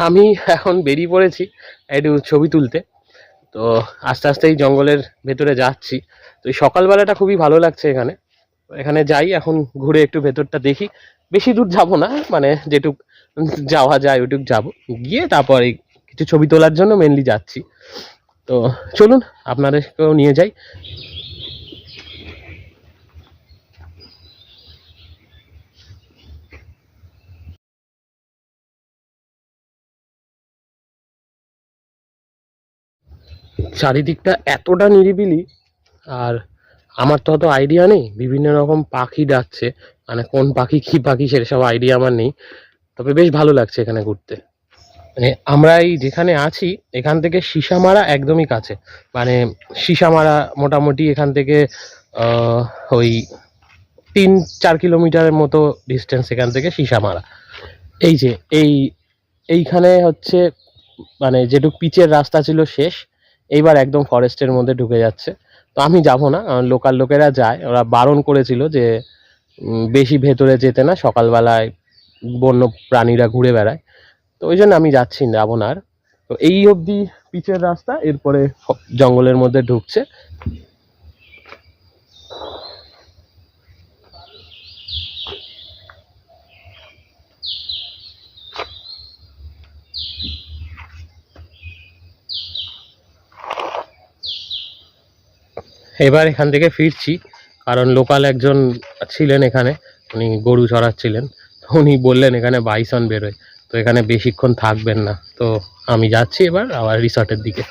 আমি এখন বেরিয়ে পড়েছি একটু ছবি তুলতে। তো আস্তে আস্তে এই জঙ্গলের ভেতরে যাচ্ছি। তো এই সকালবেলাটা খুবই ভালো লাগছে এখানে। এখানে যাই, এখন ঘুরে একটু ভেতরটা দেখি। বেশি দূর যাব না, মানে যেটুক যাওয়া যায় ওইটুক যাব। গিয়ে তারপর এই কিছু ছবি তোলার জন্য মেনলি যাচ্ছি। তো চলুন আপনাদেরকেও নিয়ে যাই। চারিদিকটা এতটা নিরিবিলি, আর আমার তো অত আইডিয়া নেই, বিভিন্ন রকম পাখি ডাকছে। মানে কোন পাখি কি পাখি সেসব আইডিয়া আমার নেই। তবে বেশ ভালো লাগছে এখানে ঘুরতে। মানে আমরা এই যেখানে আছি এখান থেকে সিসামারা একদমই কাছে। মানে সিসামারা মোটামুটি এখান থেকে আহ, ওই 3-4 কিলোমিটারের মতো ডিস্টেন্স এখান থেকে সিসামারা। এই যে এইখানে হচ্ছে মানে যেটুক পিচের রাস্তা ছিল শেষ, এইবার একদম ফরেস্টের মধ্যে ঢুকে যাচ্ছে। তো আমি যাব না, লোকাল লোকেরা যায়, ওরা বারণ করেছিল যে বেশি ভেতরে যেতে না, সকালবেলায় বন্য প্রাণীরা ঘুরে বেড়ায়। তো ওই জন্য আমি যাচ্ছি না, যাবো না আর। তো এই অবধি পিচের রাস্তা, এরপরে জঙ্গলের মধ্যে ঢুকছে। এবার এখান থেকে ফিরছি, কারণ লোকাল একজন ছিলেন এখানে, উনি গরু চড়াচ্ছিলেন। তো উনি বললেন এখানে বাইসন বেরোয়, তো এখানে বেশিক্ষণ থাকবেন না। তো আমি যাচ্ছি এবার আবার রিসর্টের দিকে।